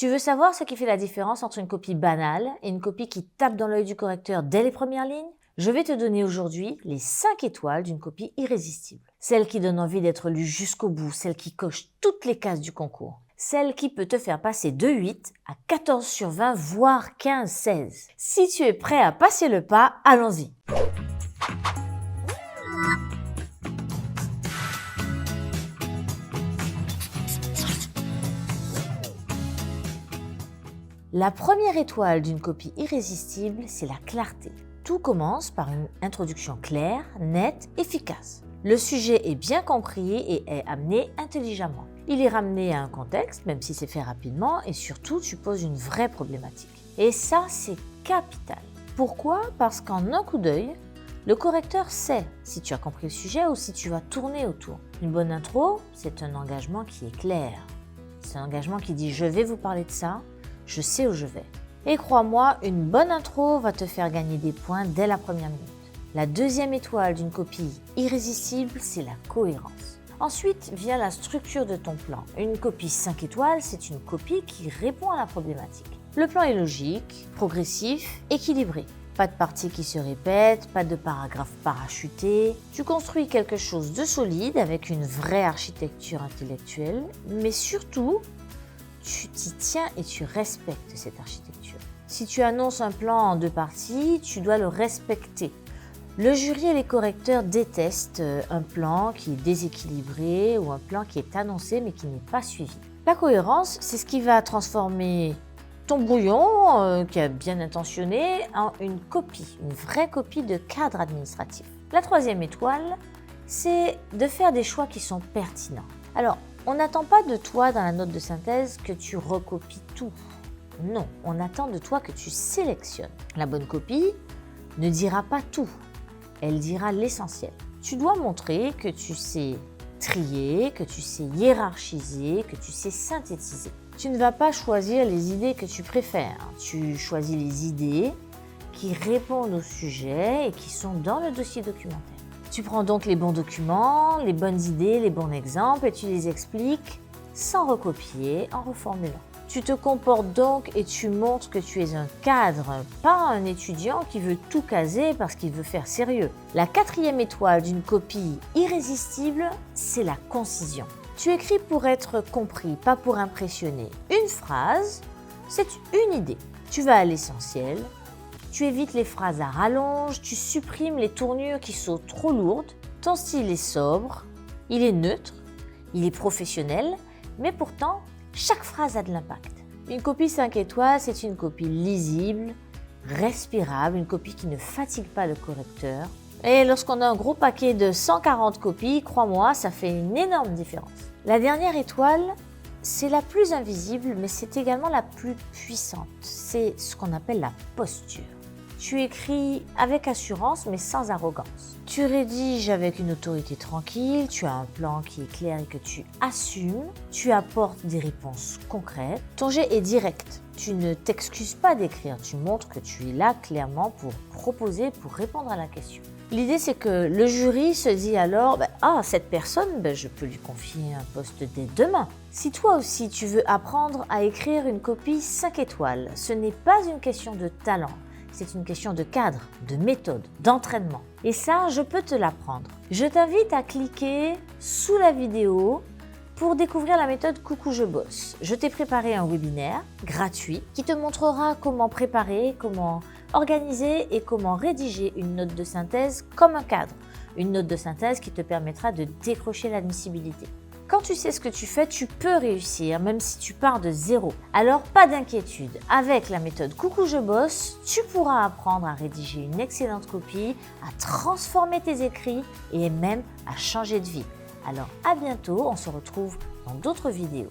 Tu veux savoir ce qui fait la différence entre une copie banale et une copie qui tape dans l'œil du correcteur dès les premières lignes? Je vais te donner aujourd'hui les 5 étoiles d'une copie irrésistible. Celle qui donne envie d'être lue jusqu'au bout, celle qui coche toutes les cases du concours. Celle qui peut te faire passer de 8 à 14 sur 20, voire 15-16. Si tu es prêt à passer le pas, allons-y. La première étoile d'une copie irrésistible, c'est la clarté. Tout commence par une introduction claire, nette, efficace. Le sujet est bien compris et est amené intelligemment. Il est ramené à un contexte, même si c'est fait rapidement, et surtout, tu poses une vraie problématique. Et ça, c'est capital. Pourquoi? Parce qu'en un coup d'œil, le correcteur sait si tu as compris le sujet ou si tu vas tourner autour. Une bonne intro, c'est un engagement qui est clair. C'est un engagement qui dit « je vais vous parler de ça ». Je sais où je vais. Et crois-moi, une bonne intro va te faire gagner des points dès la première minute. La deuxième étoile d'une copie irrésistible, c'est la cohérence. Ensuite vient la structure de ton plan. Une copie 5 étoiles, c'est une copie qui répond à la problématique. Le plan est logique, progressif, équilibré. Pas de parties qui se répètent, pas de paragraphes parachutés. Tu construis quelque chose de solide avec une vraie architecture intellectuelle, mais surtout, tu t'y tiens et tu respectes cette architecture. Si tu annonces un plan en 2 parties, tu dois le respecter. Le jury et les correcteurs détestent un plan qui est déséquilibré ou un plan qui est annoncé mais qui n'est pas suivi. La cohérence, c'est ce qui va transformer ton brouillon, qui est bien intentionné, en une copie, une vraie copie de cadre administratif. La troisième étoile, c'est de faire des choix qui sont pertinents. Alors, on n'attend pas de toi dans la note de synthèse que tu recopies tout. Non, on attend de toi que tu sélectionnes. La bonne copie ne dira pas tout, elle dira l'essentiel. Tu dois montrer que tu sais trier, que tu sais hiérarchiser, que tu sais synthétiser. Tu ne vas pas choisir les idées que tu préfères, tu choisis les idées qui répondent au sujet et qui sont dans le dossier documentaire. Tu prends donc les bons documents, les bonnes idées, les bons exemples et tu les expliques sans recopier, en reformulant. Tu te comportes donc et tu montres que tu es un cadre, pas un étudiant qui veut tout caser parce qu'il veut faire sérieux. La quatrième étoile d'une copie irrésistible, c'est la concision. Tu écris pour être compris, pas pour impressionner. Une phrase, c'est une idée. Tu vas à l'essentiel. Tu évites les phrases à rallonge, tu supprimes les tournures qui sont trop lourdes. Ton style est sobre, il est neutre, il est professionnel, mais pourtant, chaque phrase a de l'impact. Une copie 5 étoiles, c'est une copie lisible, respirable, une copie qui ne fatigue pas le correcteur. Et lorsqu'on a un gros paquet de 140 copies, crois-moi, ça fait une énorme différence. La dernière étoile, c'est la plus invisible, mais c'est également la plus puissante. C'est ce qu'on appelle la posture. Tu écris avec assurance, mais sans arrogance. Tu rédiges avec une autorité tranquille, tu as un plan qui est clair et que tu assumes. Tu apportes des réponses concrètes. Ton jet est direct. Tu ne t'excuses pas d'écrire, tu montres que tu es là clairement pour proposer, pour répondre à la question. L'idée, c'est que le jury se dit alors « cette personne, je peux lui confier un poste dès demain ». Si toi aussi, tu veux apprendre à écrire une copie 5 étoiles, ce n'est pas une question de talent. C'est une question de cadre, de méthode, d'entraînement. Et ça, je peux te l'apprendre. Je t'invite à cliquer sous la vidéo pour découvrir la méthode Coucou je bosse. Je t'ai préparé un webinaire gratuit qui te montrera comment préparer, comment organiser et comment rédiger une note de synthèse comme un cadre. Une note de synthèse qui te permettra de décrocher l'admissibilité. Quand tu sais ce que tu fais, tu peux réussir, même si tu pars de zéro. Alors, pas d'inquiétude. Avec la méthode Coucou je bosse, tu pourras apprendre à rédiger une excellente copie, à transformer tes écrits et même à changer de vie. Alors, à bientôt, on se retrouve dans d'autres vidéos.